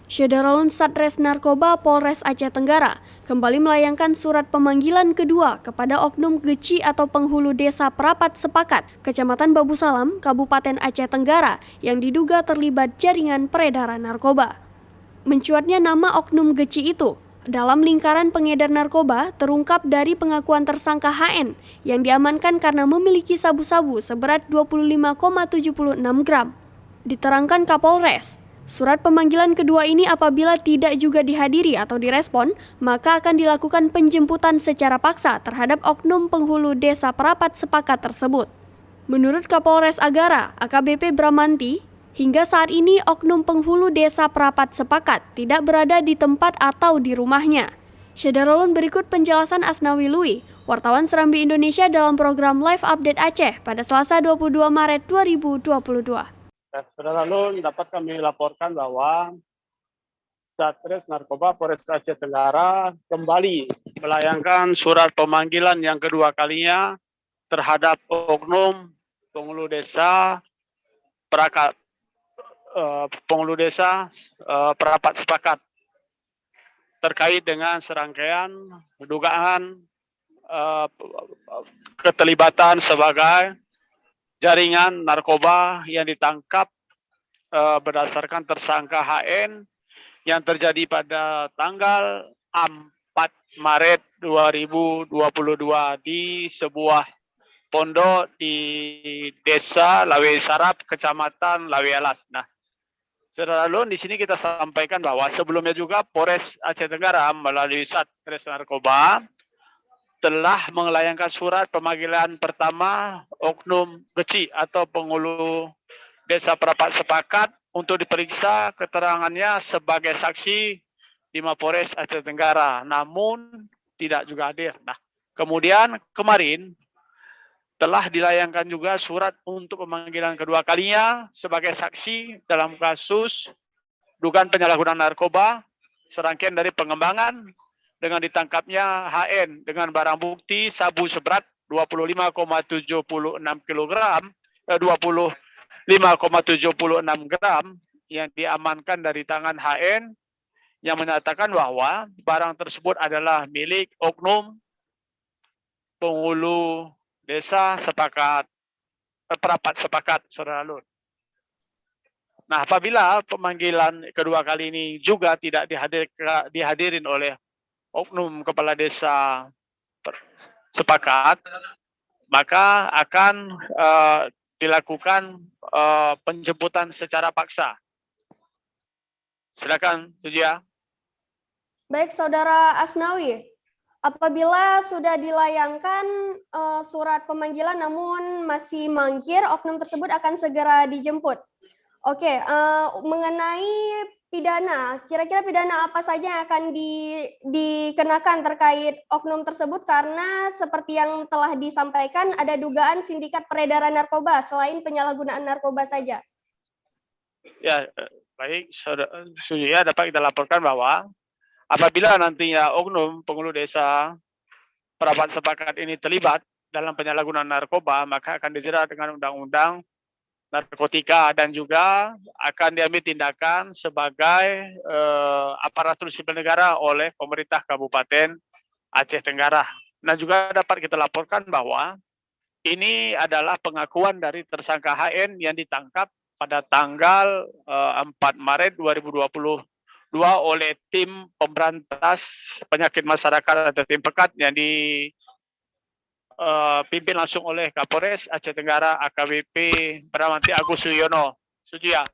Syederalun Satres Narkoba Polres Aceh Tenggara kembali melayangkan surat pemanggilan kedua kepada oknum geci atau penghulu desa Perapat Sepakat, Kecamatan Babu Salam, Kabupaten Aceh Tenggara yang diduga terlibat jaringan peredaran narkoba. Mencuatnya nama oknum geci itu dalam lingkaran pengedar narkoba terungkap dari pengakuan tersangka HN yang diamankan karena memiliki sabu-sabu seberat 25,76 gram. Diterangkan Kapolres, surat pemanggilan kedua ini apabila tidak juga dihadiri atau direspon, maka akan dilakukan penjemputan secara paksa terhadap oknum penghulu desa Perapat Sepakat tersebut. Menurut Kapolres Agara, AKBP Bramanti, hingga saat ini oknum penghulu desa Perapat Sepakat tidak berada di tempat atau di rumahnya. Syederalun berikut penjelasan Asnawi Lui, wartawan Serambi Indonesia dalam program Live Update Aceh pada Selasa 22 Maret 2022. Saudara lalu dapat kami laporkan bahwa Satres Narkoba Polres Aceh Tenggara kembali melayangkan surat pemanggilan yang kedua kalinya terhadap oknum penghulu desa Perapat Sepakat terkait dengan serangkaian dugaan keterlibatan sebagai jaringan narkoba yang ditangkap berdasarkan tersangka HN yang terjadi pada tanggal 4 Maret 2022 di sebuah pondok di Desa Lawe Sarap, Kecamatan Lawe Alas. Nah, saudara di sini kita sampaikan bahwa sebelumnya juga Polres Aceh Tenggara melalui Satres Narkoba telah melayangkan surat pemanggilan pertama oknum geci atau penghulu desa Perapat Sepakat untuk diperiksa keterangannya sebagai saksi di Mapolres Aceh Tenggara, namun tidak juga hadir. Nah, kemudian kemarin telah dilayangkan juga surat untuk pemanggilan kedua kalinya sebagai saksi dalam kasus dugaan penyalahgunaan narkoba, serangkaian dari pengembangan dengan ditangkapnya HN dengan barang bukti sabu seberat 25,76 kg, 25,76 gram yang diamankan dari tangan HN yang menyatakan bahwa barang tersebut adalah milik oknum penghulu desa Perapat Sepakat, Saudara Lun. Nah, apabila pemanggilan kedua kali ini juga tidak dihadirin oleh oknum kepala desa sepakat, maka akan dilakukan penjemputan secara paksa. Silakan, Sujia. Baik, Saudara Asnawi, apabila sudah dilayangkan surat pemanggilan namun masih mangkir, oknum tersebut akan segera dijemput. Oke, mengenai pidana, kira-kira pidana apa saja yang akan dikenakan terkait oknum tersebut karena seperti yang telah disampaikan ada dugaan sindikat peredaran narkoba selain penyalahgunaan narkoba saja. Ya, baik, Sujia dapat kita laporkan bahwa apabila nantinya oknum penghulu desa Perapat Sepakat ini terlibat dalam penyalahgunaan narkoba, maka akan dijerat dengan undang-undang narkotika dan juga akan diambil tindakan sebagai aparatur sipil negara oleh pemerintah Kabupaten Aceh Tenggara. Nah, juga dapat kita laporkan bahwa ini adalah pengakuan dari tersangka HN yang ditangkap pada tanggal 4 Maret 2022 oleh tim pemberantas penyakit masyarakat atau tim pekat yang dipimpin langsung oleh Kapolres Aceh Tenggara AKBP Bramanti Agus Suyono. Sujia.